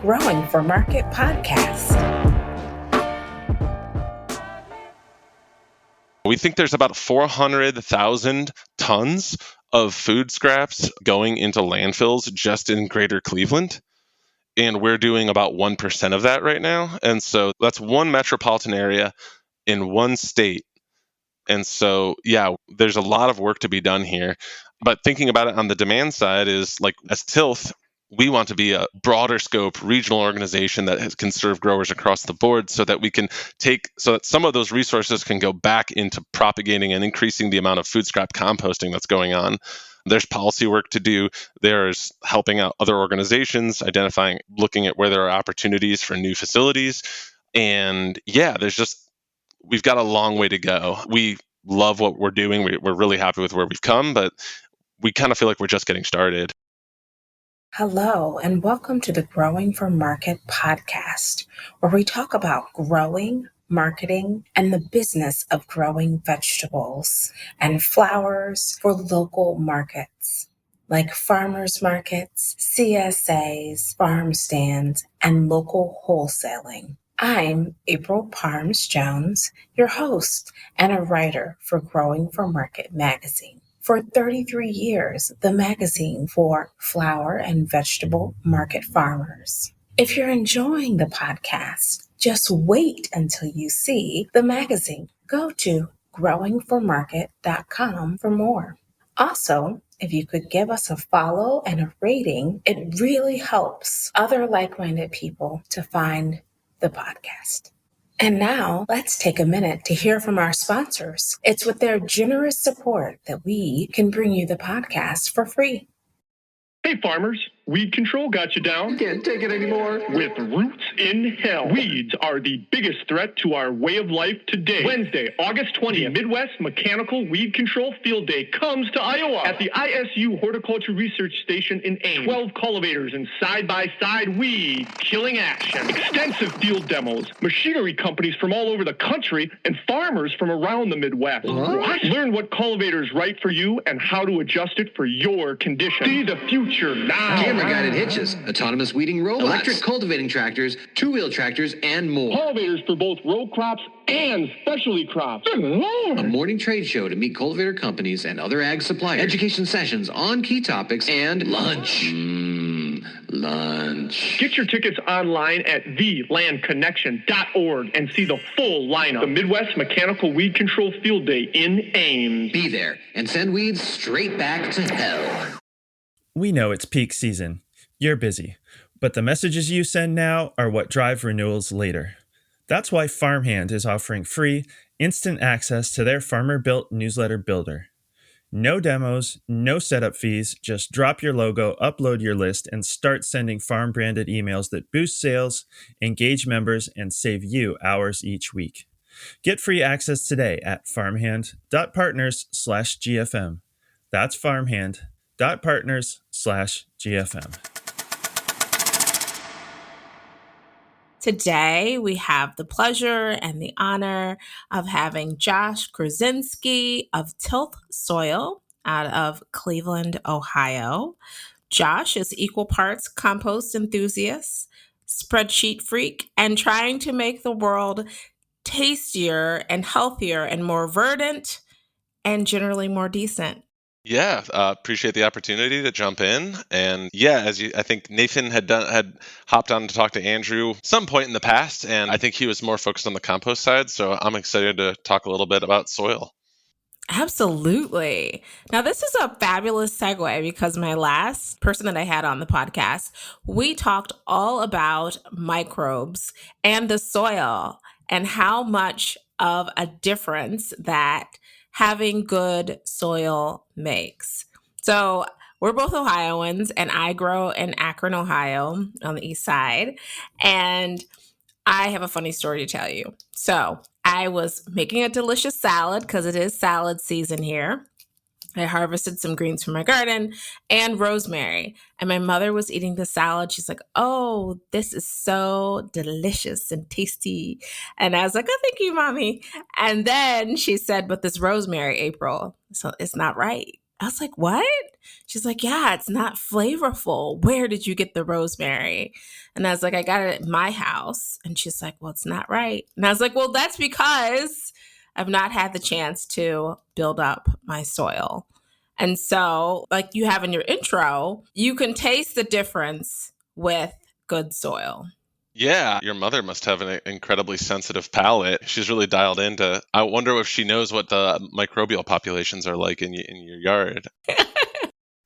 Growing for Market podcast. We think there's about 400,000 tons of food scraps going into landfills just in greater Cleveland. And we're doing about 1% of that right now. And so that's one metropolitan area in one state. And so, yeah, there's a lot of work to be done here. But thinking about it on the demand side is like, as Tilth, we want to be a broader scope regional organization that can serve growers across the board so that we can so that some of those resources can go back into propagating and increasing the amount of food scrap composting that's going on. There's policy work to do. There's helping out other organizations, looking at where there are opportunities for new facilities. And yeah, we've got a long way to go. We love what we're doing. We're really happy with where we've come, but we kind of feel like we're just getting started. Hello, and welcome to the Growing for Market podcast, where we talk about growing, marketing, and the business of growing vegetables and flowers for local markets, like farmers markets, CSAs, farm stands, and local wholesaling. I'm April Parms Jones, your host and a writer for Growing for Market magazine. For 33 years, the magazine for flower and vegetable market farmers. If you're enjoying the podcast, just wait until you see the magazine. Go to growingformarket.com for more. Also, if you could give us a follow and a rating, it really helps other like-minded people to find the podcast. And now let's take a minute to hear from our sponsors. It's with their generous support that we can bring you the podcast for free. Hey farmers, weed control got you down? Can't take it anymore. With roots in hell. Weeds are the biggest threat to our way of life today. Wednesday, August 20th, Midwest Mechanical Weed Control Field Day comes to Iowa at the ISU Horticulture Research Station in Ames. 12 cultivators and side-by-side weed killing action. Extensive field demos, machinery companies from all over the country, and farmers from around the Midwest. What? Learn what cultivator is right for you and how to adjust it for your condition. See the future now. Camera-guided hitches, autonomous weeding robots, electric cultivating tractors, two-wheel tractors, and more. Cultivators for both row crops and specialty crops. A morning trade show to meet cultivator companies and other ag suppliers. Education sessions on key topics and lunch. Lunch. Get your tickets online at thelandconnection.org and see the full lineup. The Midwest Mechanical Weed Control Field Day in Ames. Be there and send weeds straight back to hell. We know it's peak season. You're busy, but the messages you send now are what drive renewals later. That's why Farmhand is offering free, instant access to their farmer-built newsletter builder. No demos, no setup fees, just drop your logo, upload your list, and start sending farm-branded emails that boost sales, engage members, and save you hours each week. Get free access today at farmhand.partners/GFM. That's farmhand.partners/GFM. Today, we have the pleasure and the honor of having Josh Kruszynski of Tilth Soil out of Cleveland, Ohio. Josh is equal parts compost enthusiast, spreadsheet freak, and trying to make the world tastier and healthier and more verdant and generally more decent. Yeah, appreciate the opportunity to jump in. And yeah, I think Nathan had hopped on to talk to Andrew some point in the past, and I think he was more focused on the compost side. So I'm excited to talk a little bit about soil. Absolutely. Now, this is a fabulous segue because my last person that I had on the podcast, we talked all about microbes and the soil and how much of a difference that having good soil makes. So we're both Ohioans, and I grow in Akron, Ohio on the east side. And I have a funny story to tell you. So I was making a delicious salad because it is salad season here. I harvested some greens from my garden and rosemary. And my mother was eating the salad. She's like, "Oh, this is so delicious and tasty." And I was like, "Oh, thank you, Mommy." And then she said, "But this rosemary, April, so it's not right." I was like, "What?" She's like, yeah, it's not flavorful. Where did you get the rosemary? And I was like, I got it at my house. And she's like, well, it's not right. And I was like, well, that's because I've not had the chance to build up my soil. And so, like you have in your intro, you can taste the difference with good soil. Yeah, your mother must have an incredibly sensitive palate. She's really dialed into. I wonder if she knows what the microbial populations are like in your yard.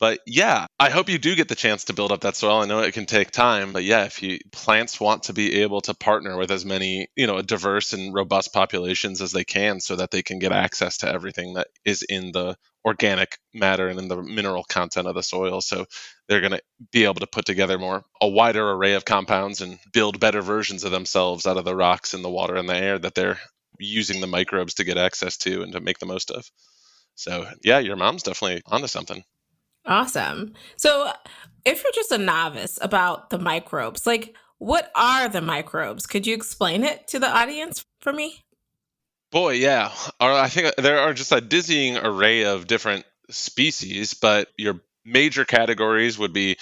But yeah, I hope you do get the chance to build up that soil. I know it can take time, but yeah, if plants want to be able to partner with as many, diverse and robust populations as they can so that they can get access to everything that is in the organic matter and in the mineral content of the soil. So they're going to be able to put together a wider array of compounds and build better versions of themselves out of the rocks and the water and the air that they're using the microbes to get access to and to make the most of. So yeah, your mom's definitely onto something. Awesome. So if you're just a novice about the microbes, like what are the microbes? Could you explain it to the audience for me? Boy, yeah. I think there are just a dizzying array of different species, but your major categories would be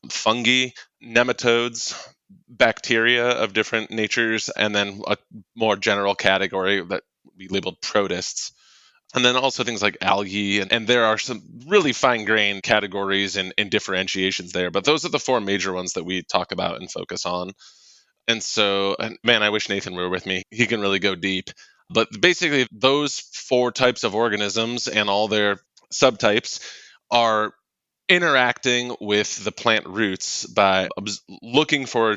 fungi, nematodes, bacteria of different natures, and then a more general category that would be labeled protists. And then also things like algae, and there are some really fine-grained categories and differentiations there. But those are the four major ones that we talk about and focus on. And so, man, I wish Nathan were with me. He can really go deep. But basically, those four types of organisms and all their subtypes are interacting with the plant roots by looking for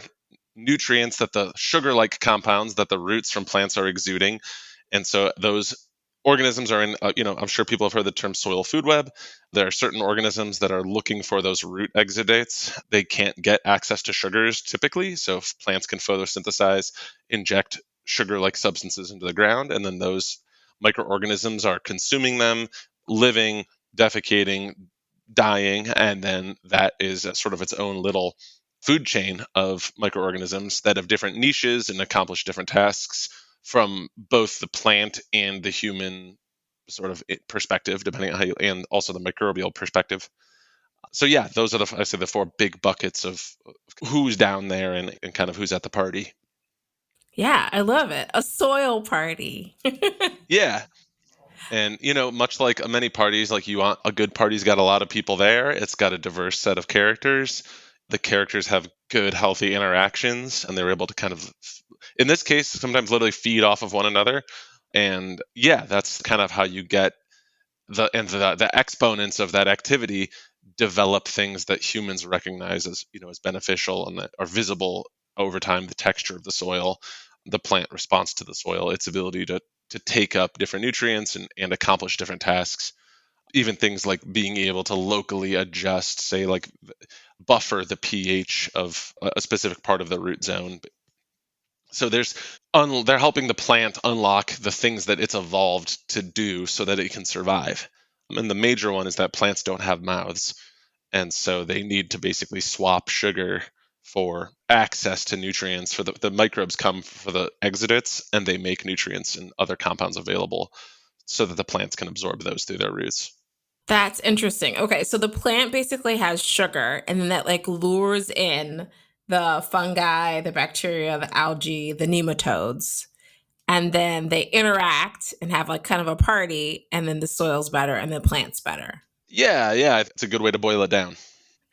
nutrients that the sugar-like compounds that the roots from plants are exuding. And so those organisms are in, I'm sure people have heard the term soil food web. There are certain organisms that are looking for those root exudates. They can't get access to sugars typically. So if plants can photosynthesize, inject sugar-like substances into the ground, and then those microorganisms are consuming them, living, defecating, dying, and then that is sort of its own little food chain of microorganisms that have different niches and accomplish different tasks from both the plant and the human sort of perspective, depending on how and also the microbial perspective. So yeah, those are the four big buckets of who's down there and kind of who's at the party. Yeah, I love it. A soil party. Yeah. And, much like many parties, like you want a good party's got a lot of people there. It's got a diverse set of characters. The characters have good, healthy interactions, and they're able to kind of, in this case, sometimes literally feed off of one another. And yeah, that's kind of how you get the exponents of that activity develop things that humans recognize as, as beneficial and that are visible over time. The texture of the soil, the plant response to the soil, its ability to take up different nutrients and accomplish different tasks. Even things like being able to locally adjust, say, like buffer the pH of a specific part of the root zone. So they're helping the plant unlock the things that it's evolved to do so that it can survive. And the major one is that plants don't have mouths. And so they need to basically swap sugar for access to nutrients. For the microbes come for the exudates, and they make nutrients and other compounds available so that the plants can absorb those through their roots. That's interesting. Okay, so the plant basically has sugar, and then that like lures in the fungi, the bacteria, the algae, the nematodes, and then they interact and have like kind of a party, and then the soil's better and the plant's better. Yeah, it's a good way to boil it down.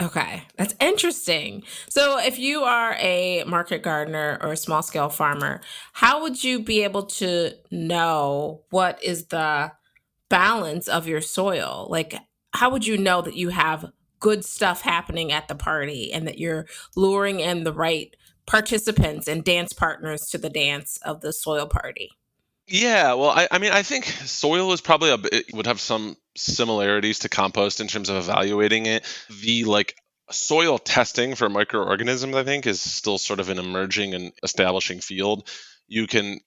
Okay, that's interesting. So if you are a market gardener or a small scale farmer, how would you be able to know what is the balance of your soil? Like, how would you know that you have good stuff happening at the party and that you're luring in the right participants and dance partners to the dance of the soil party? Yeah, well, I mean, I think soil is probably it would have some similarities to compost in terms of evaluating it. The soil testing for microorganisms, I think, is still sort of an emerging and establishing field. You can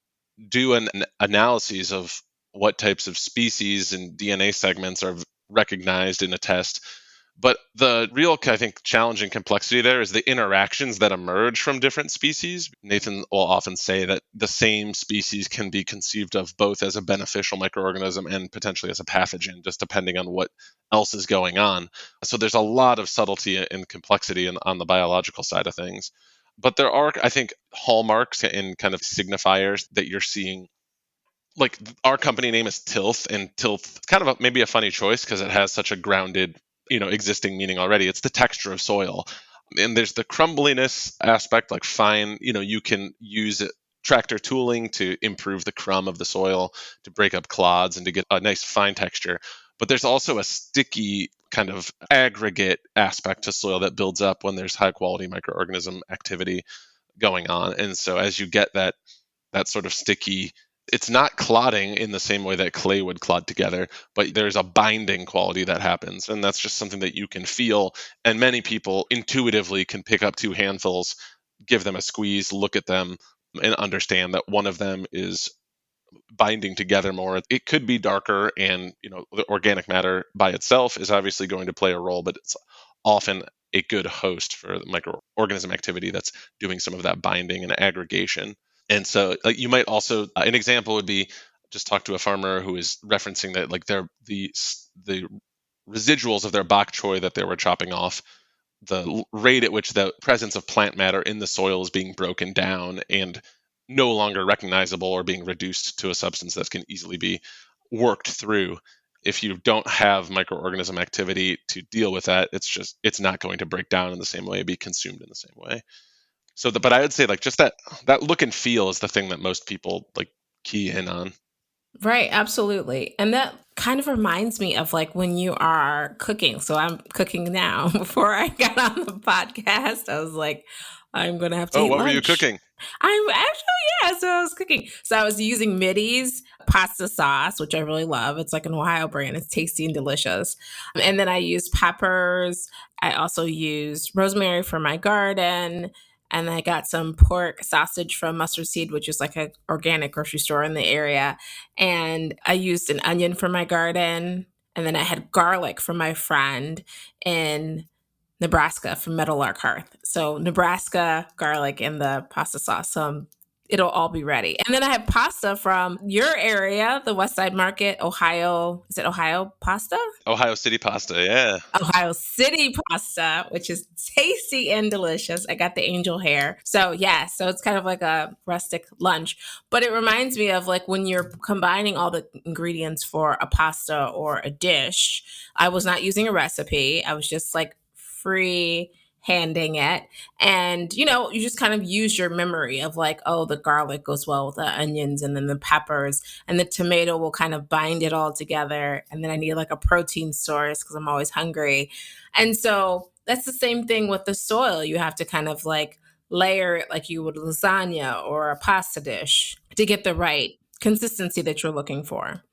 do an analysis of what types of species and DNA segments are recognized in a test But the real, I think, challenging complexity there is the interactions that emerge from different species. Nathan will often say that the same species can be conceived of both as a beneficial microorganism and potentially as a pathogen, just depending on what else is going on. So there's a lot of subtlety and complexity on the biological side of things. But there are, I think, hallmarks and kind of signifiers that you're seeing. Like our company name is Tilth, and Tilth kind of maybe a funny choice because it has such a grounded, existing meaning already. It's the texture of soil, and there's the crumbliness aspect, like fine. You can use tractor tooling to improve the crumb of the soil, to break up clods, and to get a nice fine texture. But there's also a sticky kind of aggregate aspect to soil that builds up when there's high quality microorganism activity going on. And so as you get that sort of sticky, it's not clotting in the same way that clay would clot together, but there's a binding quality that happens. And that's just something that you can feel. And many people intuitively can pick up two handfuls, give them a squeeze, look at them, and understand that one of them is binding together more. It could be darker, and the organic matter by itself is obviously going to play a role, but it's often a good host for the microorganism activity that's doing some of that binding and aggregation. And so, like, you might also, an example would be, just talk to a farmer who is referencing that, like, the residuals of their bok choy that they were chopping off, the rate at which the presence of plant matter in the soil is being broken down and no longer recognizable or being reduced to a substance that can easily be worked through. If you don't have microorganism activity to deal with that, it's not going to break down in the same way, be consumed in the same way. So, but I would say, like, just that look and feel is the thing that most people like key in on. Right, absolutely. And that kind of reminds me of like when you are cooking. So I'm cooking now. Before I got on the podcast, I was like, I'm going to have to Oh, eat what were lunch. you cooking? I'm actually, yeah. So I was cooking. So I was using Middy's pasta sauce, which I really love. It's like an Ohio brand. It's tasty and delicious. And then I used peppers. I also used rosemary for my garden. And I got some pork sausage from Mustard Seed, which is like an organic grocery store in the area. And I used an onion for my garden. And then I had garlic from my friend in Nebraska from Meadowlark Hearth. So Nebraska, garlic, and the pasta sauce. So it'll all be ready. And then I have pasta from your area, the West Side Market, Ohio. Is it Ohio pasta? Ohio City pasta, yeah. Ohio City pasta, which is tasty and delicious. I got the angel hair. So yeah, so it's kind of like a rustic lunch. But it reminds me of like when you're combining all the ingredients for a pasta or a dish. I was not using a recipe. I was just like free handing it. And, you just kind of use your memory of like, oh, the garlic goes well with the onions and then the peppers and the tomato will kind of bind it all together. And then I need like a protein source because I'm always hungry. And so that's the same thing with the soil. You have to kind of like layer it like you would lasagna or a pasta dish to get the right consistency that you're looking for.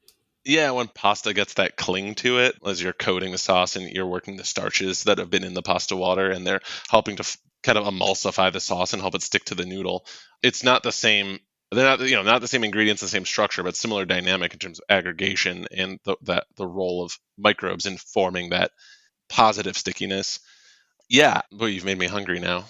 Yeah, when pasta gets that cling to it, as you're coating the sauce and you're working the starches that have been in the pasta water, and they're helping to kind of emulsify the sauce and help it stick to the noodle. It's not the same. They're not the same ingredients, the same structure, but similar dynamic in terms of aggregation and the role of microbes in forming that positive stickiness. Yeah, boy, you've made me hungry now.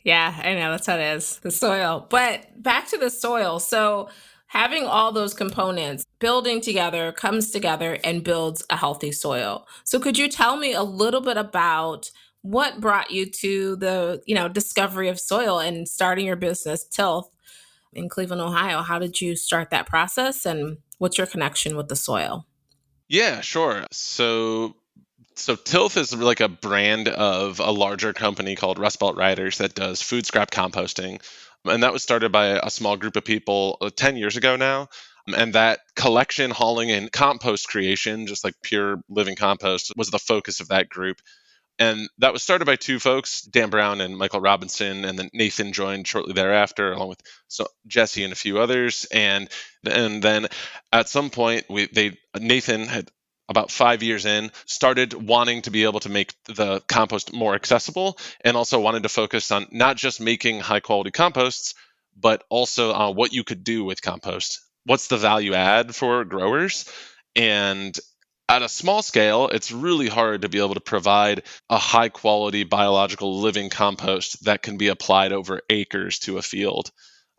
Yeah, I know. That's how it is. The soil. But back to the soil. So having all those components building together comes together and builds a healthy soil. So could you tell me a little bit about what brought you to the, discovery of soil and starting your business, Tilth, in Cleveland, Ohio? How did you start that process and what's your connection with the soil? Yeah, sure. So Tilth is like a brand of a larger company called Rust Belt Riders that does food scrap composting. And that was started by a small group of people 10 years ago now. And that collection, hauling, and compost creation, just like pure living compost, was the focus of that group. And that was started by two folks, Dan Brown and Michael Robinson, and then Nathan joined shortly thereafter, along with Jesse and a few others. And then at some point, Nathan had, about 5 years in, started wanting to be able to make the compost more accessible, and also wanted to focus on not just making high quality composts, but also on what you could do with compost. What's the value add for growers? And At a small scale, it's really hard to be able to provide a high quality biological living compost that can be applied over acres to a field.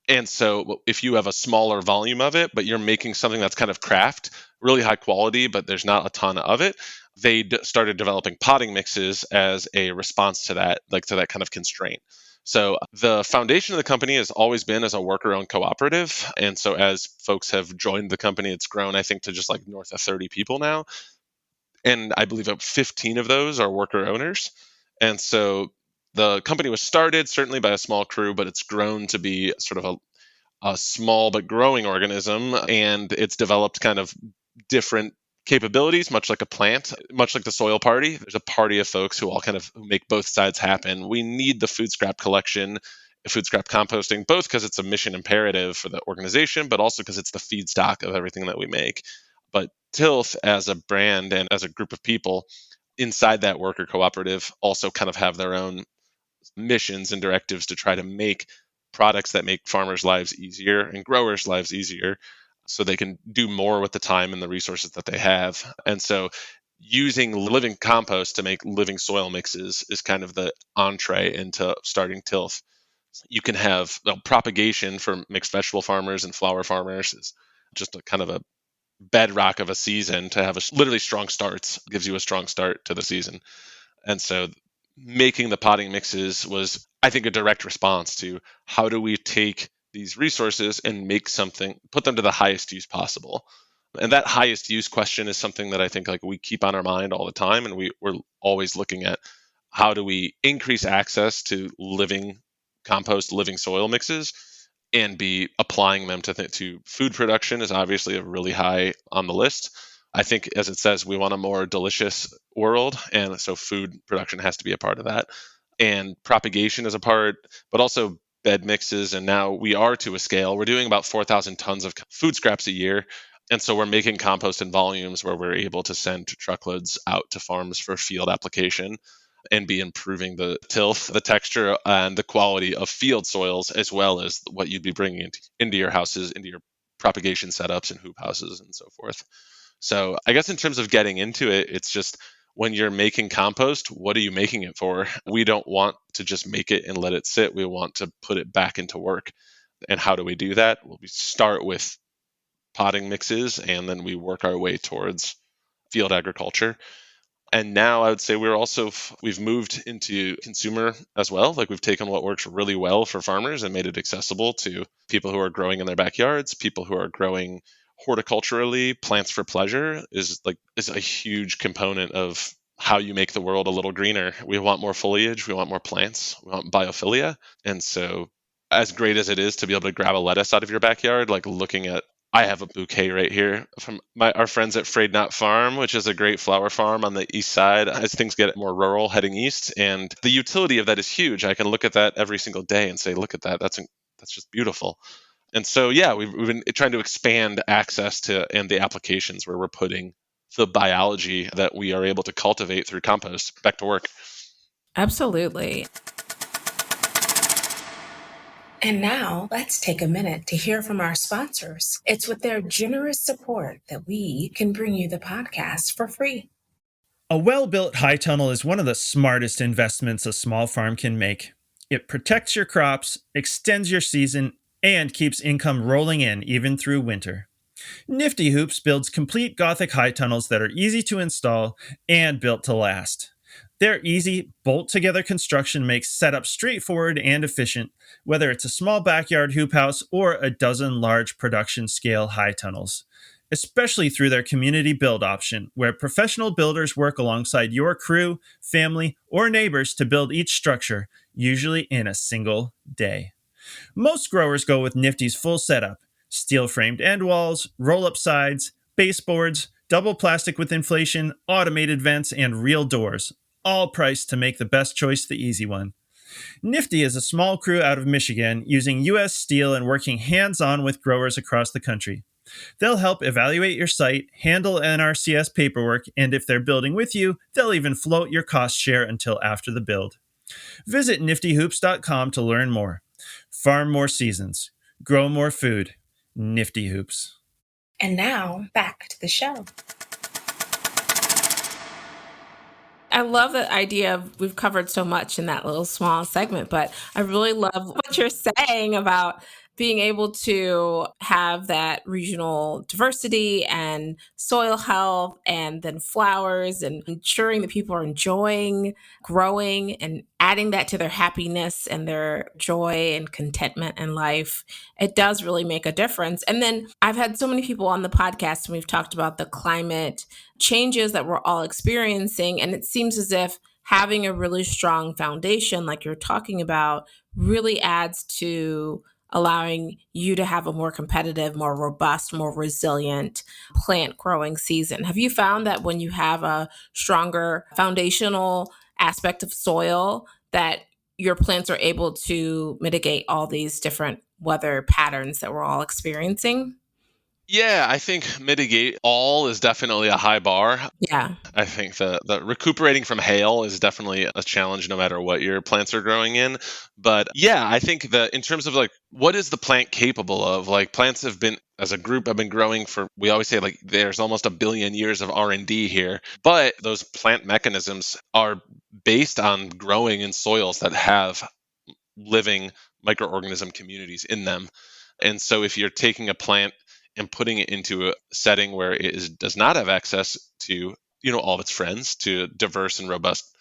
And so if you have a smaller volume of it, but you're making something that's kind of craft, really high quality, but there's not a ton of it, they started developing potting mixes as a response to that, like to that kind of constraint. So the foundation of the company has always been as a worker-owned cooperative. And so as folks have joined the company, it's grown, I think, to just like north of 30 people now. And I believe 15 of those are worker owners. And so the company was started certainly by a small crew, but it's grown to be sort of a small but growing organism, and it's developed kind of different capabilities, much like a plant, much like the soil party. There's a party of folks who all kind of make both sides happen. We need the food scrap collection, food scrap composting, both because it's a mission imperative for the organization, but also because it's the feedstock of everything that we make. But Tilth, as a brand and as a group of people inside that worker cooperative, also kind of have their own missions and directives to try to make products that make farmers' lives easier and growers' lives easier so they can do more with the time and the resources that they have. And so using living compost to make living soil mixes is kind of the entree into starting Tilth. You can have propagation for mixed vegetable farmers and flower farmers is just a kind of a bedrock of a season to have literally strong starts, gives you a strong start to the season. And so making the potting mixes was, I think, a direct response to how do we take these resources and make something, put them to the highest use possible. And that highest use question is something that I think like we keep on our mind all the time. And we're always looking at how do we increase access to living compost, living soil mixes, and be applying them to food production is obviously a really high on the list. I think, as it says, we want a more delicious world, and so food production has to be a part of that. And propagation is a part, but also bed mixes. And now we are to a scale. We're doing about 4,000 tons of food scraps a year. And so we're making compost in volumes where we're able to send into out to farms for field application and be improving the tilth, the texture, and the quality of field soils, as well as what you'd be bringing into your houses, into your propagation setups and hoop houses and so forth. So I guess in terms of getting into it, it's just when you're making compost, what are you making it for? We don't want to just make it and let it sit. We want to put it back into work. And how do we do that? Well, we start with potting mixes, and then we work our way towards field agriculture. And now I would say we've moved into consumer as well. Like we've taken what works really well for farmers and made it accessible to people who are growing in their backyards, people who are growing horticulturally. Plants for pleasure is a huge component of how you make the world a little greener. We want more foliage, we want more plants, we want biophilia. And so as great as it is to be able to grab a lettuce out of your backyard, like looking at, I have a bouquet right here from our friends at Frayed Knot Farm, which is a great flower farm on the east side as things get more rural heading east. And the utility of that is huge. I can look at that every single day and say, look at that. That's just beautiful. And so, yeah, we've been trying to expand access to and the applications where we're putting the biology that we are able to cultivate through compost back to work. Absolutely. And now let's take a minute to hear from our sponsors. It's with their generous support that we can bring you the podcast for free. A well-built high tunnel is one of the smartest investments a small farm can make. It protects your crops, extends your season, and keeps income rolling in even through winter. Nifty Hoops builds complete Gothic high tunnels that are easy to install and built to last. Their easy, bolt-together construction makes setup straightforward and efficient, whether it's a small backyard hoop house or a dozen large production-scale high tunnels. Especially through their community build option, where professional builders work alongside your crew, family, or neighbors to build each structure, usually in a single day. Most growers go with Nifty's full setup: steel-framed end walls, roll-up sides, baseboards, double plastic with inflation, automated vents, and real doors, all priced to make the best choice the easy one. Nifty is a small crew out of Michigan using U.S. steel and working hands-on with growers across the country. They'll help evaluate your site, handle NRCS paperwork, and if they're building with you, they'll even float your cost share until after the build. Visit niftyhoops.com to learn more. Farm more seasons. Grow more food. Nifty Hoops. And now, back to the show. I love the idea of we've covered so much in that little small segment, but I really love what you're saying about being able to have that regional diversity and soil health and then flowers and ensuring that people are enjoying growing and adding that to their happiness and their joy and contentment in life. It does really make a difference. And then I've had so many people on the podcast and we've talked about the climate changes that we're all experiencing. And it seems as if having a really strong foundation, like you're talking about, really adds to allowing you to have a more competitive, more robust, more resilient plant growing season. Have you found that when you have a stronger foundational aspect of soil, that your plants are able to mitigate all these different weather patterns that we're all experiencing? Yeah, I think mitigate all is definitely a high bar. Yeah. I think the recuperating from hail is definitely a challenge no matter what your plants are growing in. But yeah, I think that in terms of like what is the plant capable of? Like plants have been as a group have been growing for, we always say like there's almost a billion years of R&D here, but those plant mechanisms are based on growing in soils that have living microorganism communities in them. And so if you're taking a plant and putting it into a setting where does not have access to, all of its friends, to diverse and robust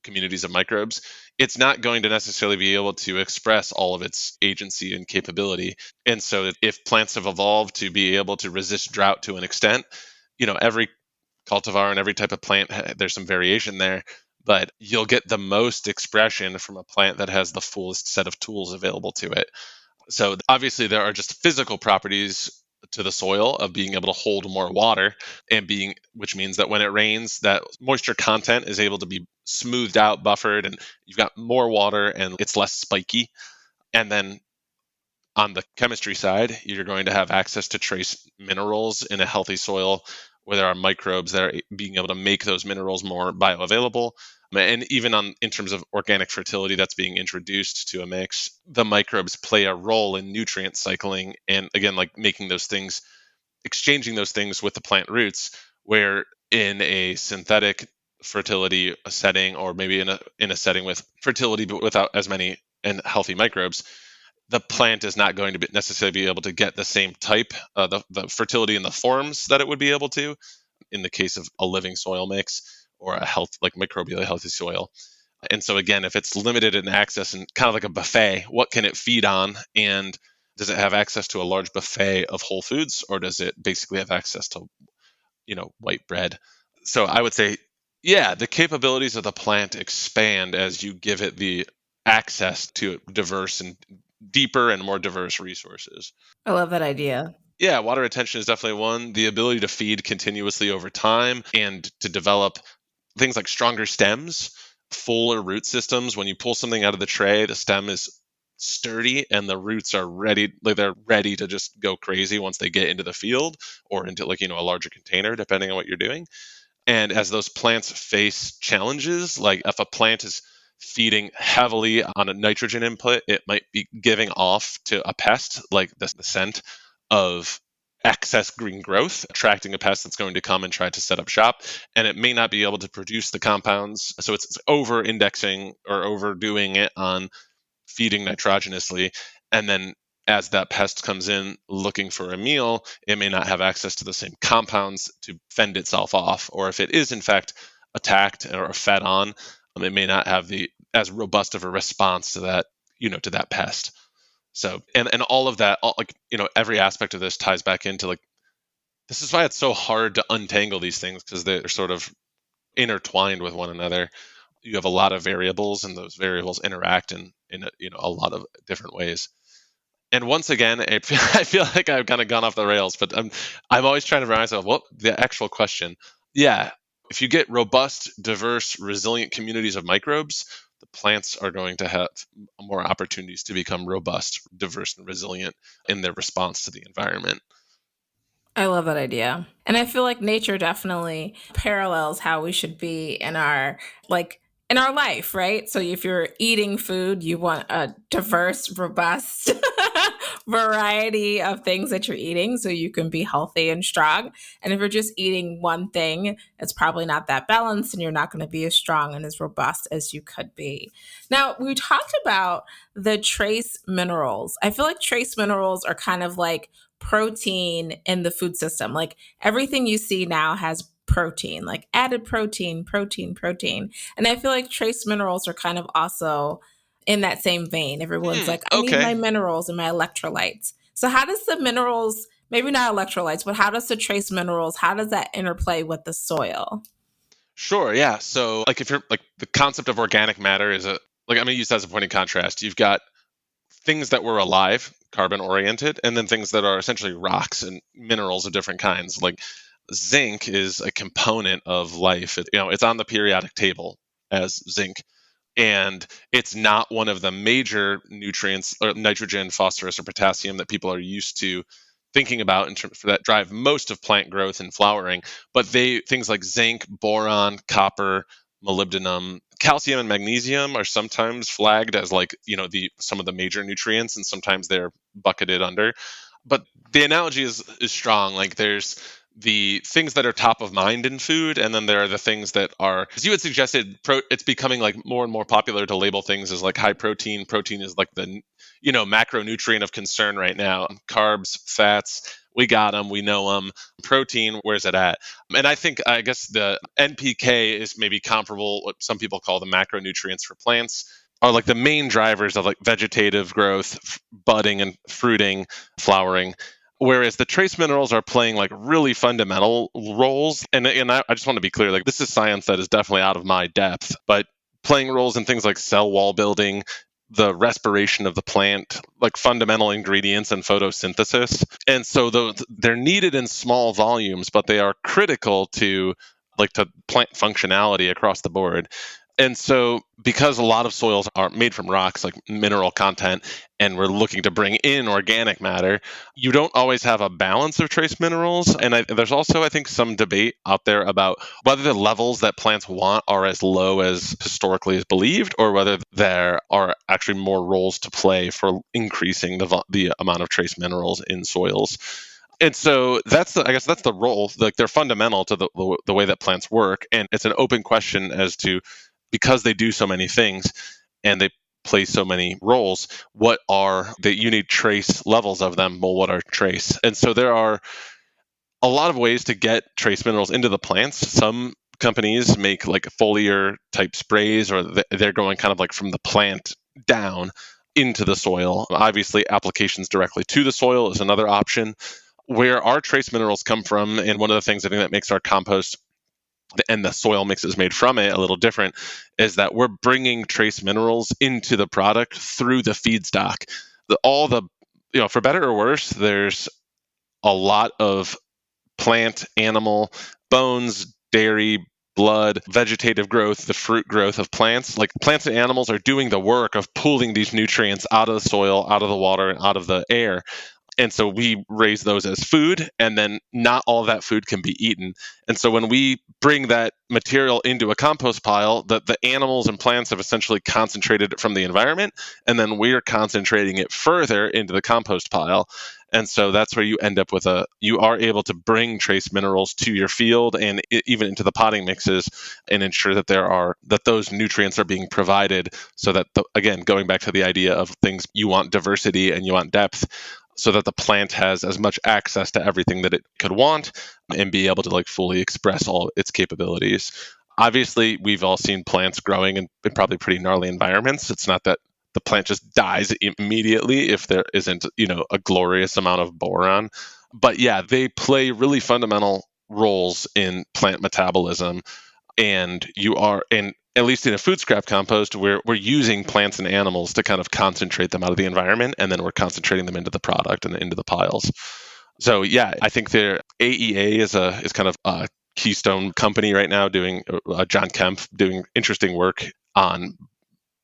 communities of microbes, it's not going to necessarily be able to express all of its agency and capability. And so if plants have evolved to be able to resist drought to an extent, every cultivar and every type of plant, there's some variation there, but you'll get the most expression from a plant that has the fullest set of tools available to it. So obviously there are just physical properties to the soil of being able to hold more water which means that when it rains, that moisture content is able to be smoothed out, buffered, and you've got more water and it's less spiky. And then on the chemistry side, you're going to have access to trace minerals in a healthy soil where there are microbes that are being able to make those minerals more bioavailable. And even in terms of organic fertility that's being introduced to a mix, the microbes play a role in nutrient cycling and again, like making those things, exchanging those things with the plant roots, where in a synthetic fertility setting, or maybe in a setting with fertility but without as many and healthy microbes, the plant is not going to necessarily be able to get the same type, the fertility in the forms that it would be able to in the case of a living soil mix or a microbially healthy soil. And so again, if it's limited in access and kind of like a buffet, what can it feed on? And does it have access to a large buffet of whole foods, or does it basically have access to, white bread? So I would say, yeah, the capabilities of the plant expand as you give it the access to diverse and deeper and more diverse resources. I love that idea. Yeah, water retention is definitely one. The ability to feed continuously over time and to develop things like stronger stems, fuller root systems. When you pull something out of the tray, the stem is sturdy and the roots are ready. Like they're ready to just go crazy once they get into the field or into a larger container, depending on what you're doing. And as those plants face challenges, like if a plant is feeding heavily on a nitrogen input, it might be giving off to a pest, like the scent of excess green growth, attracting a pest that's going to come and try to set up shop. And it may not be able to produce the compounds. So it's over indexing or overdoing it on feeding nitrogenously. And then as that pest comes in looking for a meal, it may not have access to the same compounds to fend itself off. Or if it is in fact attacked or fed on, it may not have the as robust of a response to that, to that pest. So, and all of that, every aspect of this ties back into this is why it's so hard to untangle these things, because they're sort of intertwined with one another. You have a lot of variables, and those variables interact in a lot of different ways. And once again, I feel like I've kind of gone off the rails, but I'm always trying to remind myself what the actual question. Yeah, if you get robust, diverse, resilient communities of microbes, the plants are going to have more opportunities to become robust, diverse, and resilient in their response to the environment. I love that idea. And I feel like nature definitely parallels how we should be in our life, right? So if you're eating food, you want a diverse, robust, variety of things that you're eating so you can be healthy and strong. And if you're just eating one thing, it's probably not that balanced and you're not going to be as strong and as robust as you could be. Now, we talked about the trace minerals. I feel like trace minerals are kind of like protein in the food system. Like everything you see now has protein, like added protein, protein, protein. And I feel like trace minerals are kind of also in that same vein. Everyone's like, I need my Okay. minerals and my electrolytes. So how does the minerals, maybe not electrolytes, but how does the trace minerals, how does that interplay with the soil? Sure, yeah. So like if you're like the concept of organic matter is like I'm gonna use that as a point of contrast. You've got things that were alive, carbon oriented, and then things that are essentially rocks and minerals of different kinds. Like zinc is a component of life. It's on the periodic table as zinc, and it's not one of the major nutrients or nitrogen, phosphorus, or potassium that people are used to thinking about in terms that drive most of plant growth and flowering. But things like zinc, boron, copper, molybdenum, calcium, and magnesium are sometimes flagged as like the some of the major nutrients, and sometimes they're bucketed under. But the analogy is strong. Like there's the things that are top of mind in food, and then there are the things that are, as you had suggested, it's becoming like more and more popular to label things as like high protein. Protein is like the macronutrient of concern right now. Carbs, fats, we got them, we know them. Protein, where's it at? And I guess the NPK is maybe comparable, what some people call the macronutrients for plants, are like the main drivers of like vegetative growth, budding and fruiting, flowering. Whereas the trace minerals are playing like really fundamental roles. And I just want to be clear, like this is science that is definitely out of my depth, but playing roles in things like cell wall building, the respiration of the plant, like fundamental ingredients and photosynthesis. And so they're needed in small volumes, but they are critical to plant functionality across the board. And so because a lot of soils are made from rocks, like mineral content, and we're looking to bring in organic matter, you don't always have a balance of trace minerals. And there's also, I think, some debate out there about whether the levels that plants want are as low as historically is believed, or whether there are actually more roles to play for increasing the amount of trace minerals in soils. And so I guess that's the role. Like they're fundamental to the way that plants work, and it's an open question as to, because they do so many things and they play so many roles, what are the unique trace levels of them? Well, what are trace? And so there are a lot of ways to get trace minerals into the plants. Some companies make like foliar type sprays, or they're going kind of like from the plant down into the soil. Obviously, applications directly to the soil is another option. Where our trace minerals come from, and one of the things I think that makes our compost and the soil mixes made from it a little different, is that we're bringing trace minerals into the product through the feedstock. For better or worse, there's a lot of plant, animal, bones, dairy, blood, vegetative growth, the fruit growth of plants. Like plants and animals are doing the work of pulling these nutrients out of the soil, out of the water, and out of the air. And so we raise those as food, and then not all of that food can be eaten. And so when we bring that material into a compost pile, the animals and plants have essentially concentrated it from the environment, and then we're concentrating it further into the compost pile. And so that's where you end up with you are able to bring trace minerals to your field and even into the potting mixes, and ensure that those nutrients are being provided, so that again, going back to the idea of things, you want diversity and you want depth, so that the plant has as much access to everything that it could want and be able to like fully express all its capabilities. Obviously, we've all seen plants growing in probably pretty gnarly environments. It's not that the plant just dies immediately if there isn't, a glorious amount of boron. But yeah, they play really fundamental roles in plant metabolism. And at least in a food scrap compost, we're using plants and animals to kind of concentrate them out of the environment, and then we're concentrating them into the product and into the piles. So yeah, I think their AEA is kind of a keystone company right now, doing John Kemp doing interesting work on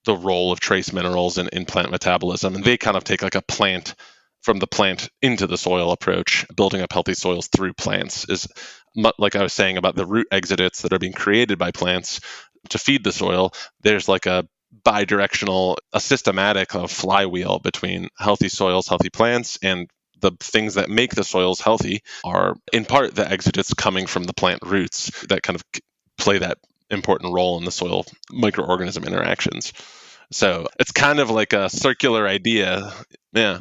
the role of trace minerals in plant metabolism. And they kind of take like a plant from the plant into the soil approach. Building up healthy soils through plants is, like I was saying about the root exudates that are being created by plants to feed the soil. There's like a bi-directional, a systematic flywheel between healthy soils, healthy plants, and the things that make the soils healthy are in part the exudates coming from the plant roots that kind of play that important role in the soil microorganism interactions. So it's kind of like a circular idea. Yeah.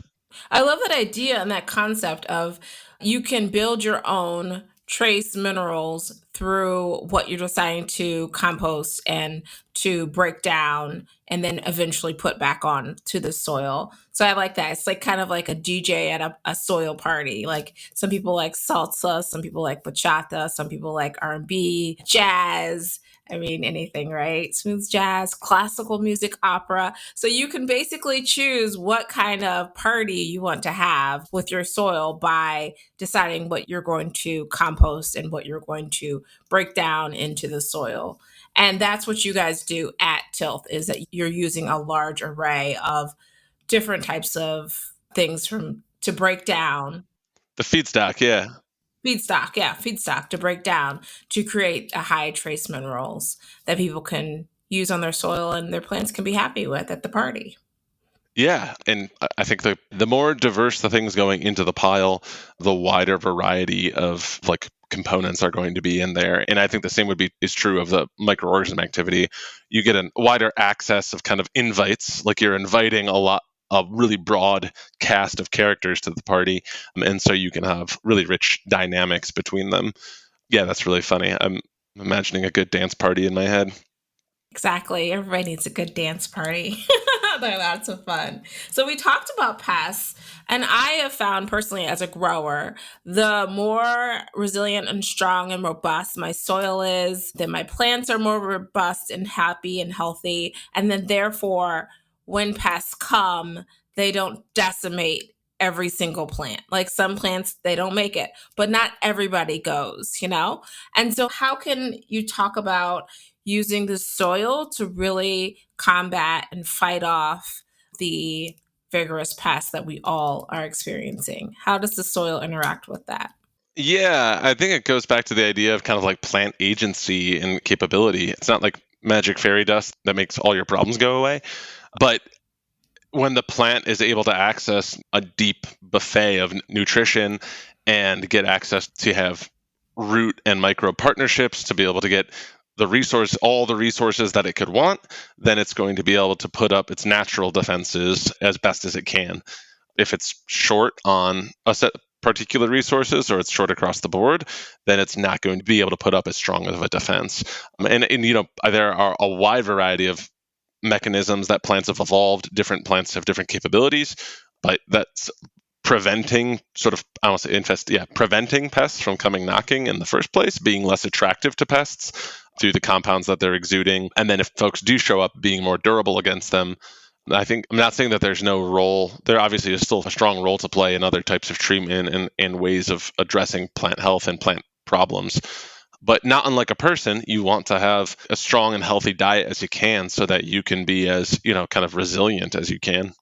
I love that idea and that concept of you can build your own trace minerals through what you're deciding to compost and to break down and then eventually put back on to the soil. So I like that. It's like kind of like a DJ at a soil party. Like some people like salsa, some people like bachata, some people like R&B, jazz. I mean, anything, right? Smooth jazz, classical music, opera. So you can basically choose what kind of party you want to have with your soil by deciding what you're going to compost and what you're going to break down into the soil. And that's what you guys do at Tilth, is that you're using a large array of different types of things from to break down. The feedstock, yeah. Feedstock to break down to create a high trace minerals that people can use on their soil and their plants can be happy with at the party. Yeah, and I think the more diverse the things going into the pile, the wider variety of like components are going to be in there. And I think the same is true of the microorganism activity. You get a wider access of kind of invites, like you're inviting a really broad cast of characters to the party, and so you can have really rich dynamics between them. Yeah, that's really funny. I'm imagining a good dance party in my head. Exactly. Everybody needs a good dance party. They're lots of fun. So we talked about pests, and I have found personally as a grower, the more resilient and strong and robust my soil is, then my plants are more robust and happy and healthy. And then therefore, when pests come, they don't decimate every single plant. Like some plants, they don't make it, but not everybody goes, you know? And so how can you talk about using the soil to really combat and fight off the vigorous pests that we all are experiencing? How does the soil interact with that? Yeah, I think it goes back to the idea of kind of like plant agency and capability. It's not like magic fairy dust that makes all your problems go away, but when the plant is able to access a deep buffet of nutrition and get access to have root and micro partnerships to be able to get all the resources that it could want, then it's going to be able to put up its natural defenses as best as it can. If it's short on a set of particular resources or it's short across the board, then it's not going to be able to put up as strong of a defense. And there are a wide variety of mechanisms that plants have evolved. Different plants have different capabilities, but that's preventing preventing pests from coming knocking in the first place, being less attractive to pests through the compounds that they're exuding. And then if folks do show up, being more durable against them. I'm not saying that there's no role. There obviously is still a strong role to play in other types of treatment and ways of addressing plant health and plant problems. But not unlike a person, you want to have a strong and healthy diet as you can so that you can be as, kind of resilient as you can.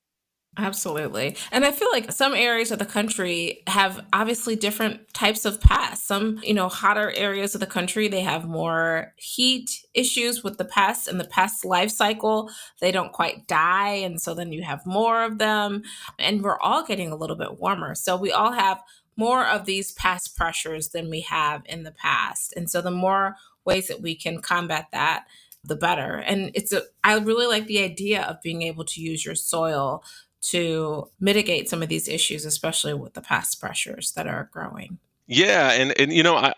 Absolutely. And I feel like some areas of the country have obviously different types of pests. Some, hotter areas of the country, they have more heat issues with the pests and the pest life cycle. They don't quite die. And so then you have more of them. And we're all getting a little bit warmer. So we all have more of these pest pressures than we have in the past. And so the more ways that we can combat that, the better. And I really like the idea of being able to use your soil to mitigate some of these issues, especially with the pest pressures that are growing. Yeah,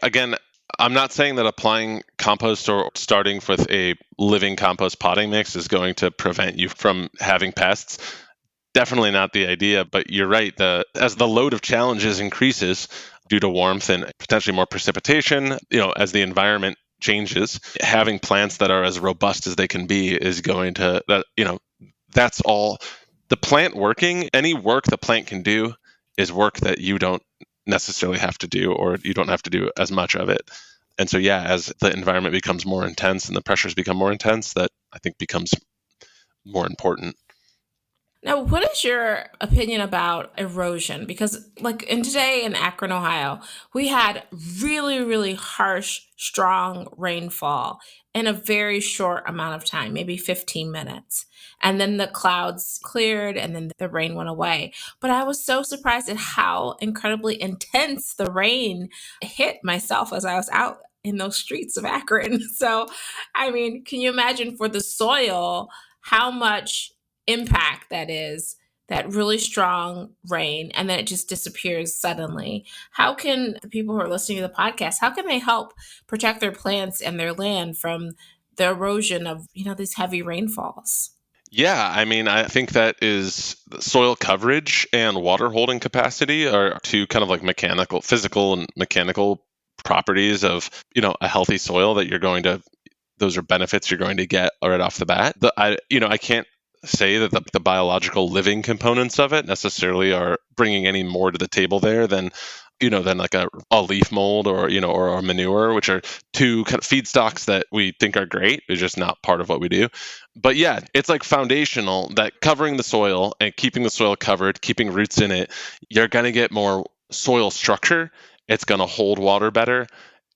again, I'm not saying that applying compost or starting with a living compost potting mix is going to prevent you from having pests. Definitely not the idea, but you're right. As the load of challenges increases due to warmth and potentially more precipitation, as the environment changes, having plants that are as robust as they can be is going to, that's all. The plant working, any work the plant can do is work that you don't necessarily have to do, or you don't have to do as much of it. And so, as the environment becomes more intense and the pressures become more intense, that I think becomes more important. Now, what is your opinion about erosion? Because, like today in Akron, Ohio, we had really, really harsh, strong rainfall in a very short amount of time, maybe 15 minutes. And then the clouds cleared and then the rain went away. But I was so surprised at how incredibly intense the rain hit myself as I was out in those streets of Akron. So, I mean, can you imagine for the soil how much impact that is, that really strong rain, and then it just disappears suddenly? How can the people who are listening to the podcast, how can they help protect their plants and their land from the erosion of, these heavy rainfalls? Yeah, I mean, I think that is soil coverage and water holding capacity are two kind of like physical and mechanical properties of, a healthy soil that those are benefits you're going to get right off the bat. I can't say that the biological living components of it necessarily are bringing any more to the table there than like a leaf mold or a manure, which are two kind of feedstocks that we think are great. It's just not part of what we do. But yeah, it's like foundational that covering the soil and keeping the soil covered, keeping roots in it, you're going to get more soil structure. It's going to hold water better.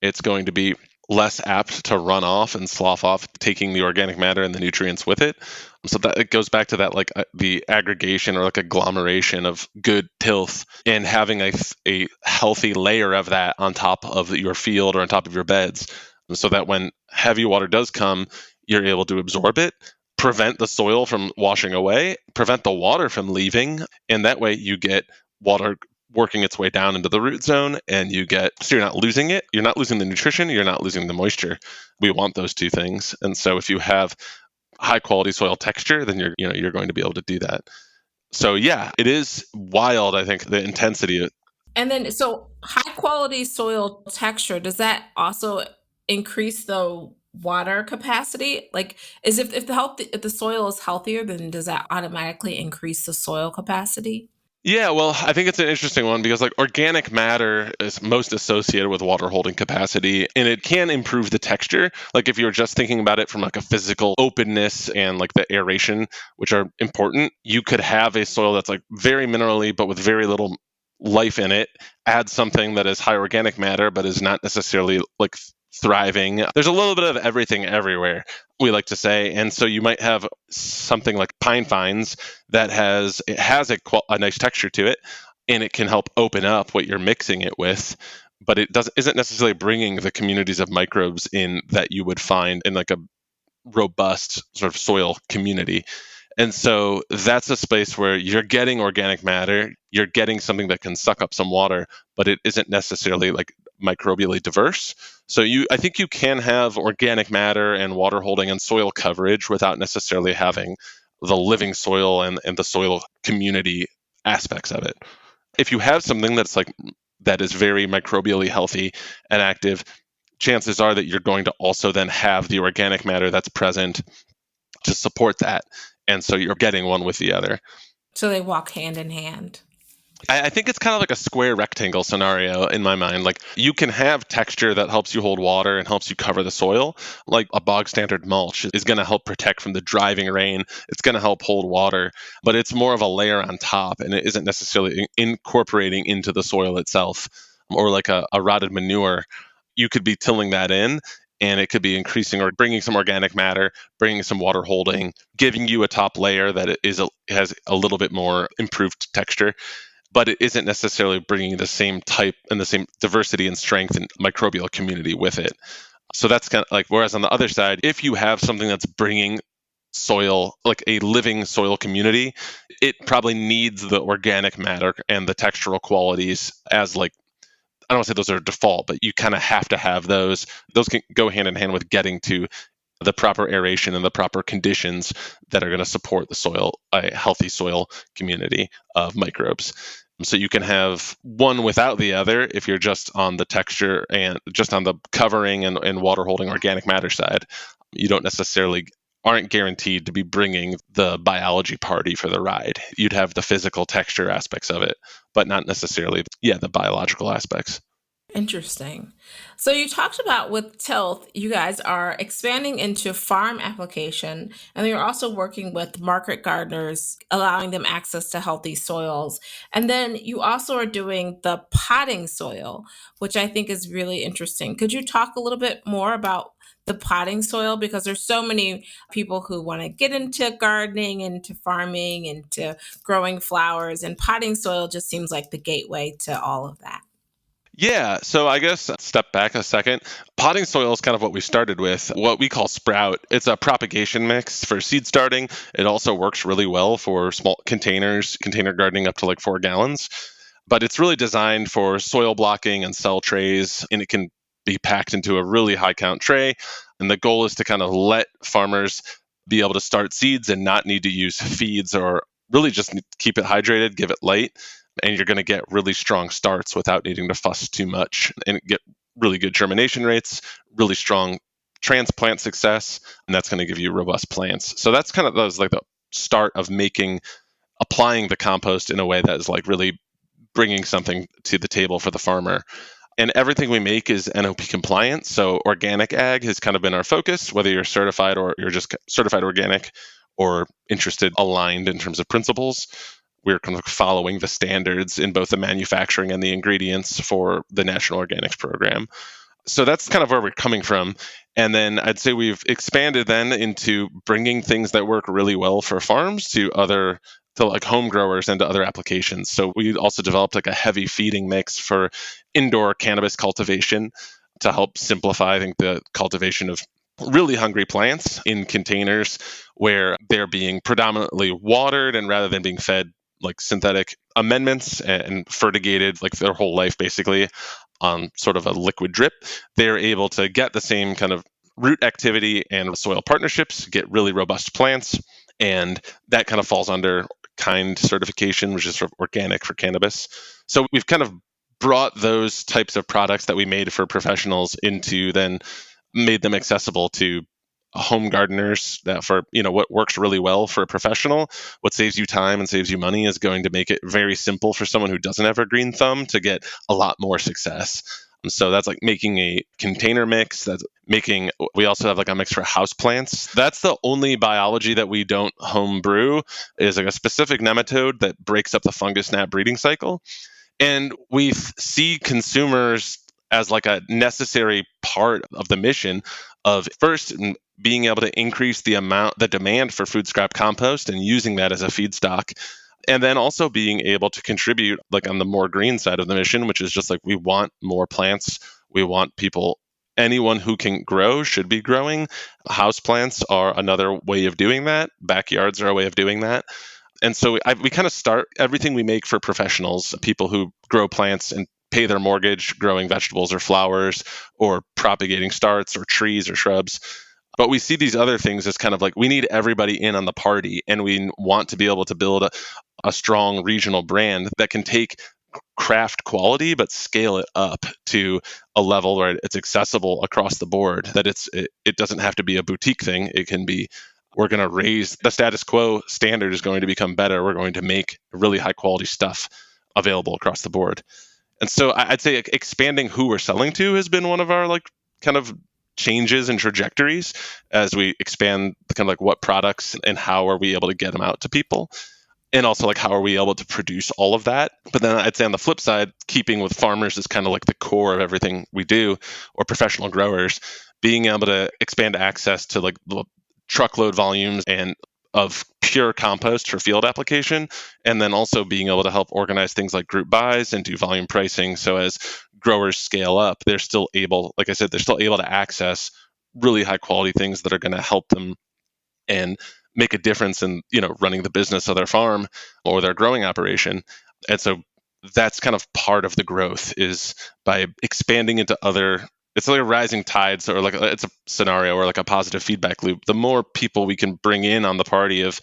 It's going to be less apt to run off and slough off, taking the organic matter and the nutrients with it. So that it goes back to that, like the aggregation or like agglomeration of good tilth, and having a healthy layer of that on top of your field or on top of your beds, so that when heavy water does come, you're able to absorb it, prevent the soil from washing away, prevent the water from leaving, and that way you get water working its way down into the root zone, and so you're not losing it, you're not losing the nutrition, you're not losing the moisture. We want those two things. And so if you have high quality soil texture, then you're going to be able to do that. So yeah, it is wild, I think, the intensity. And then, so high quality soil texture, does that also increase the water capacity? Like, if the soil is healthier, then does that automatically increase the soil capacity? Yeah, well, I think it's an interesting one because like organic matter is most associated with water holding capacity, and it can improve the texture. Like if you're just thinking about it from like a physical openness and like the aeration, which are important, you could have a soil that's like very minerally but with very little life in it, add something that is high organic matter but is not necessarily like thriving. There's a little bit of everything everywhere, we like to say. And so you might have something like pine fines that has a nice texture to it, and it can help open up what you're mixing it with, but isn't necessarily bringing the communities of microbes in that you would find in like a robust sort of soil community. And so that's a space where you're getting organic matter, you're getting something that can suck up some water, but it isn't necessarily like microbially diverse. So I think you can have organic matter and water holding and soil coverage without necessarily having the living soil and the soil community aspects of it. If you have something that is very microbially healthy and active, chances are that you're going to also then have the organic matter that's present to support that. And so you're getting one with the other. So they walk hand in hand. I think it's kind of like a square rectangle scenario in my mind. Like you can have texture that helps you hold water and helps you cover the soil. Like a bog standard mulch is going to help protect from the driving rain. It's going to help hold water, but it's more of a layer on top, and it isn't necessarily incorporating into the soil itself. Or like a rotted manure, you could be tilling that in, and it could be increasing or bringing some organic matter, bringing some water holding, giving you a top layer that has a little bit more improved texture, but it isn't necessarily bringing the same type and the same diversity and strength and microbial community with it. So that's kind of like, whereas on the other side, if you have something that's bringing soil, like a living soil community, it probably needs the organic matter and the textural qualities as like, I don't want to say those are default, but you kind of have to have those. Those can go hand in hand with getting to the proper aeration and the proper conditions that are going to support the soil, a healthy soil community of microbes. So you can have one without the other if you're just on the texture and just on the covering and water holding organic matter side. You aren't guaranteed to be bringing the biology party for the ride. You'd have the physical texture aspects of it, but not necessarily, the biological aspects. Interesting. So you talked about with Tilth, you guys are expanding into farm application, and you're also working with market gardeners, allowing them access to healthy soils. And then you also are doing the potting soil, which I think is really interesting. Could you talk a little bit more about the potting soil? Because there's so many people who want to get into gardening, into farming, into growing flowers, and potting soil just seems like the gateway to all of that. Yeah, so I guess step back a second. Potting soil is kind of what we started with, what we call sprout. It's a propagation mix for seed starting. It also works really well for small containers, container gardening up to like 4 gallons. But it's really designed for soil blocking and cell trays, and it can be packed into a really high count tray. And the goal is to kind of let farmers be able to start seeds and not need to use feeds, or really just keep it hydrated, give it light, and you're going to get really strong starts without needing to fuss too much and get really good germination rates, really strong transplant success, and that's going to give you robust plants. So that's kind of like the start of applying the compost in a way that is like really bringing something to the table for the farmer. And everything we make is NOP compliant. So organic ag has kind of been our focus, whether you're certified or you're just certified organic or interested, aligned in terms of principles. We're kind of following the standards in both the manufacturing and the ingredients for the National Organics Program. So that's kind of where we're coming from. And then I'd say we've expanded then into bringing things that work really well for farms to like home growers and to other applications. So we also developed like a heavy feeding mix for indoor cannabis cultivation to help simplify, I think, the cultivation of really hungry plants in containers where they're being predominantly watered, and rather than being fed like synthetic amendments and fertigated like their whole life basically on sort of a liquid drip, they're able to get the same kind of root activity and soil partnerships, get really robust plants. And that kind of falls under KIND certification, which is sort of organic for cannabis. So we've kind of brought those types of products that we made for professionals into, then made them accessible to home gardeners. That for what works really well for a professional, what saves you time and saves you money, is going to make it very simple for someone who doesn't have a green thumb to get a lot more success. And so that's like making a container mix. We also have like a mix for house plants. That's the only biology that we don't home brew, is like a specific nematode that breaks up the fungus gnat breeding cycle. And we see consumers as like a necessary part of the mission of first being able to increase the demand for food scrap compost and using that as a feedstock. And then also being able to contribute like on the more green side of the mission, which is just like we want more plants. We want anyone who can grow should be growing. House plants are another way of doing that. Backyards are a way of doing that. And so we kind of start everything we make for professionals, people who grow plants and pay their mortgage growing vegetables or flowers or propagating starts or trees or shrubs. But we see these other things as kind of like we need everybody in on the party, and we want to be able to build a strong regional brand that can take craft quality but scale it up to a level where it's accessible across the board, that it doesn't have to be a boutique thing. It can be, we're going to raise the status quo standard, is going to become better. We're going to make really high quality stuff available across the board. And so I'd say expanding who we're selling to has been one of our like kind of changes and trajectories as we expand kind of like what products and how are we able to get them out to people. And also like how are we able to produce all of that. But then I'd say on the flip side, keeping with farmers is kind of like the core of everything we do, or professional growers, being able to expand access to like the truckload volumes and of pure compost for field application, and then also being able to help organize things like group buys and do volume pricing. So as growers scale up, they're still able, like I said, they're still able to access really high quality things that are going to help them and make a difference in running the business of their farm or their growing operation. And so that's kind of part of the growth, is by expanding into other. It's like a rising tide, so it's a scenario or like a positive feedback loop. The more people we can bring in on the party of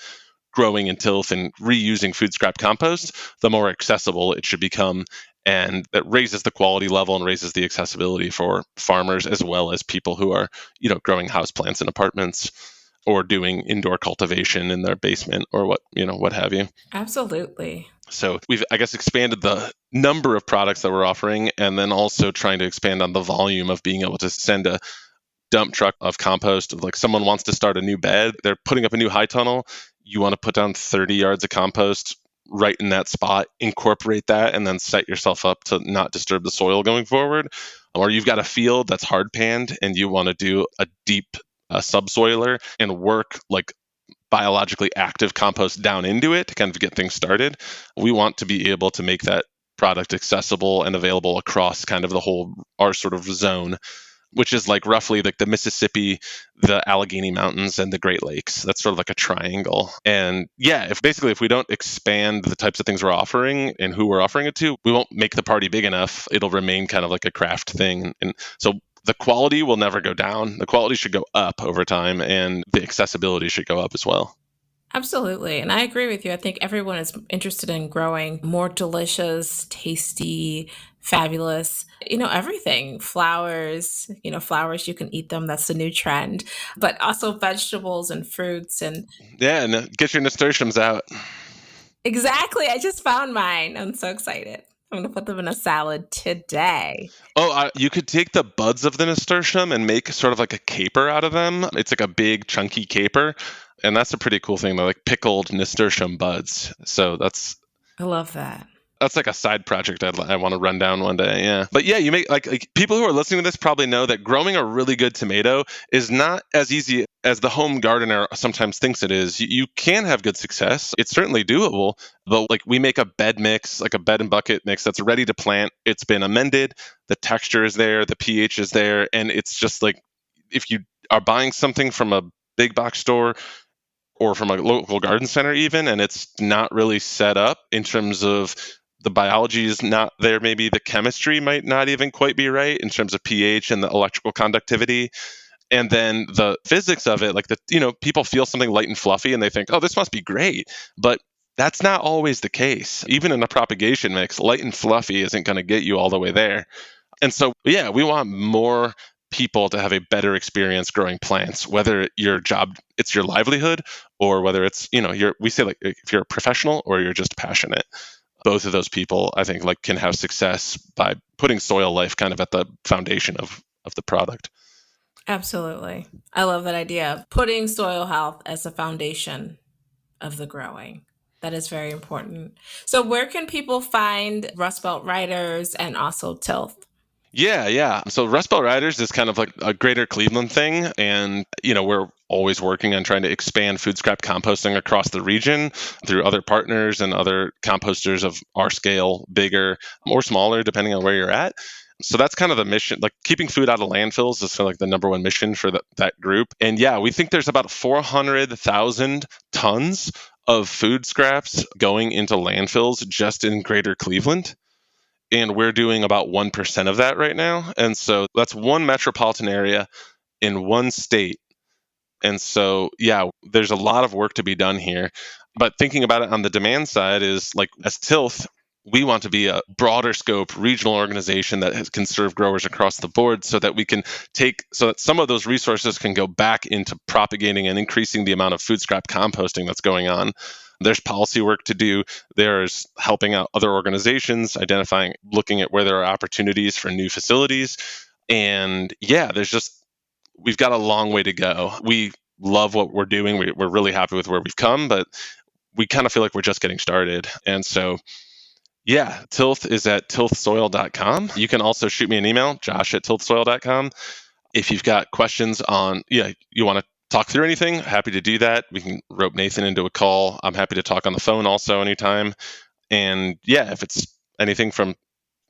growing in tilth and reusing food scrap compost, the more accessible it should become. And that raises the quality level and raises the accessibility for farmers, as well as people who are, growing houseplants in apartments or doing indoor cultivation in their basement or what have you. Absolutely. So we've, I guess, expanded the number of products that we're offering, and then also trying to expand on the volume of being able to send a dump truck of compost. Like someone wants to start a new bed, they're putting up a new high tunnel. You want to put down 30 yards of compost right in that spot, incorporate that, and then set yourself up to not disturb the soil going forward. Or you've got a field that's hard panned and you want to do a deep subsoiler and work like biologically active compost down into it to kind of get things started. We want to be able to make that product accessible and available across kind of the whole, our sort of zone, which is like roughly like the Mississippi, the Allegheny Mountains, and the Great Lakes. That's sort of like a triangle. And yeah, if we don't expand the types of things we're offering and who we're offering it to, we won't make the party big enough. It'll remain kind of like a craft thing. And so the quality will never go down. The quality should go up over time, and the accessibility should go up as well. Absolutely. And I agree with you. I think everyone is interested in growing more delicious, tasty, fabulous, everything. Flowers, flowers, you can eat them. That's the new trend. But also vegetables and fruits. And Yeah, and get your nasturtiums out. exactly. I just found mine. I'm so excited. I'm going to put them in a salad today. Oh, you could take the buds of the nasturtium and make sort of like a caper out of them. It's like a big, chunky caper. And that's a pretty cool thing. They're like pickled nasturtium buds. So I love that. That's like a side project I want to run down one day. Yeah. But yeah, you make like people who are listening to this probably know that growing a really good tomato is not as easy as the home gardener sometimes thinks it is. You can have good success. It's certainly doable. But like we make a bed mix, like a bed and bucket mix that's ready to plant. It's been amended. The texture is there. The pH is there. And it's just like if you are buying something from a big box store or from a local garden center even, and it's not really set up in terms of the biology is not there. Maybe the chemistry might not even quite be right in terms of pH and the electrical conductivity. And then the physics of it, like people feel something light and fluffy and they think, oh, this must be great. But that's not always the case. Even in a propagation mix, light and fluffy isn't going to get you all the way there. And so, yeah, we want more people to have a better experience growing plants, whether your job, it's your livelihood, or whether it's, we say like if you're a professional or you're just passionate. Both of those people, I think, like can have success by putting soil life kind of at the foundation of the product. Absolutely. I love that idea of putting soil health as a foundation of the growing. That is very important. So where can people find Rust Belt Riders and also Tilth? Yeah. So Rust Belt Riders is kind of like a greater Cleveland thing. And, we're always working on trying to expand food scrap composting across the region through other partners and other composters of our scale, bigger or smaller, depending on where you're at. So that's kind of the mission, like keeping food out of landfills is kind of like the number one mission for that group. And yeah, we think there's about 400,000 tons of food scraps going into landfills just in greater Cleveland. And we're doing about 1% of that right now. And so that's one metropolitan area in one state. And so, yeah, there's a lot of work to be done here. But thinking about it on the demand side is like as Tilth, we want to be a broader scope regional organization that can serve growers across the board so that we can so that some of those resources can go back into propagating and increasing the amount of food scrap composting that's going on. There's policy work to do. There's helping out other organizations, looking at where there are opportunities for new facilities. And yeah, we've got a long way to go. We love what we're doing. We're really happy with where we've come, but we kind of feel like we're just getting started. And so, yeah, Tilth is at tilthsoil.com. You can also shoot me an email, josh@tilthsoil.com. If you've got questions you want to talk through anything, happy to do that. We can rope Nathan into a call. I'm happy to talk on the phone also anytime. And yeah, if it's anything from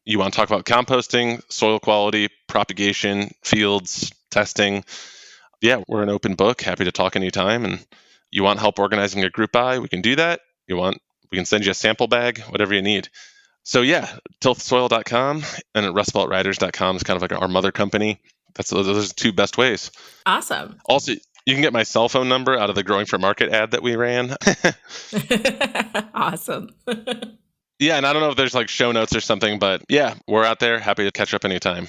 you want to talk about composting, soil quality, propagation, fields, testing, yeah, we're an open book. Happy to talk anytime. And you want help organizing a group buy, we can do that. We can send you a sample bag, whatever you need. So yeah, tilthsoil.com and at rustbeltriders.com is kind of like our mother company. Those are the two best ways. Awesome. Also, you can get my cell phone number out of the Growing for Market ad that we ran. Awesome. Yeah, and I don't know if there's like show notes or something, but yeah, we're out there. Happy to catch up anytime.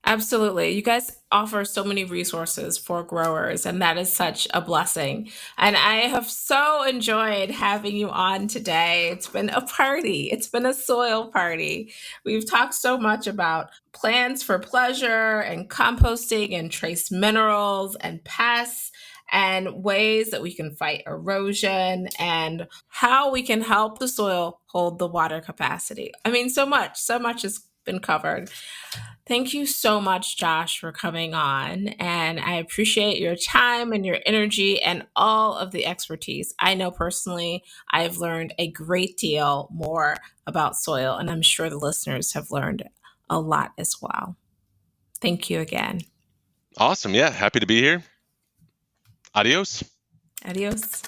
Absolutely. You guys offer so many resources for growers, and that is such a blessing. And I have so enjoyed having you on today. It's been a party, it's been a soil party. We've talked so much about plants for pleasure and composting and trace minerals and pests and ways that we can fight erosion and how we can help the soil hold the water capacity. I mean, so much has been covered. Thank you so much, Josh, for coming on. And I appreciate your time and your energy and all of the expertise. I know personally, I've learned a great deal more about soil, and I'm sure the listeners have learned a lot as well. Thank you again. Awesome. Yeah. Happy to be here. Adios. Adios.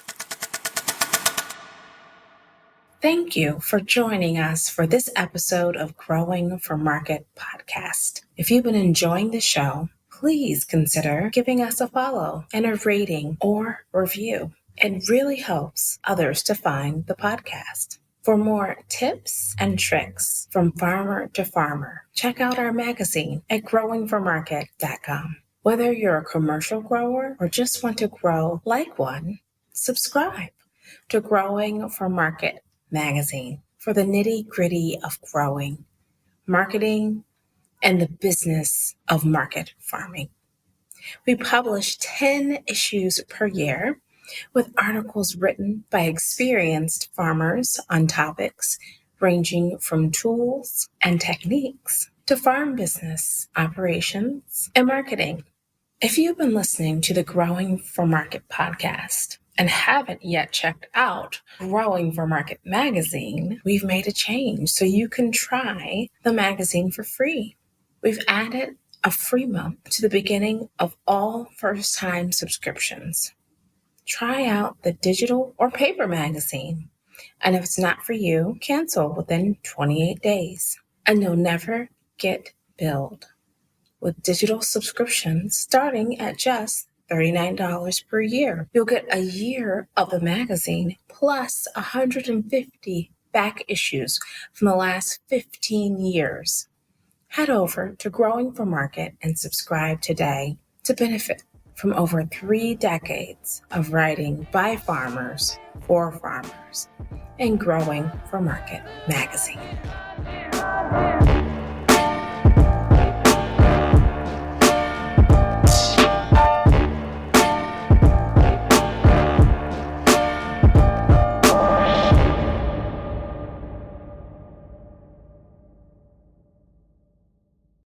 Thank you for joining us for this episode of Growing for Market podcast. If you've been enjoying the show, please consider giving us a follow and a rating or review. It really helps others to find the podcast. For more tips and tricks from farmer to farmer, check out our magazine at growingformarket.com. Whether you're a commercial grower or just want to grow like one, subscribe to Growing for Market magazine for the nitty-gritty of growing, marketing, and the business of market farming. We publish 10 issues per year with articles written by experienced farmers on topics ranging from tools and techniques to farm business, operations, and marketing. If you've been listening to the Growing for Market podcast and haven't yet checked out Growing for Market magazine, we've made a change so you can try the magazine for free. We've added a free month to the beginning of all first-time subscriptions. Try out the digital or paper magazine, and if it's not for you, cancel within 28 days, and you'll never get billed. With digital subscriptions starting at just $39 per year. You'll get a year of the magazine plus 150 back issues from the last 15 years. Head over to Growing for Market and subscribe today to benefit from over 3 decades of writing by farmers for farmers and Growing for Market magazine.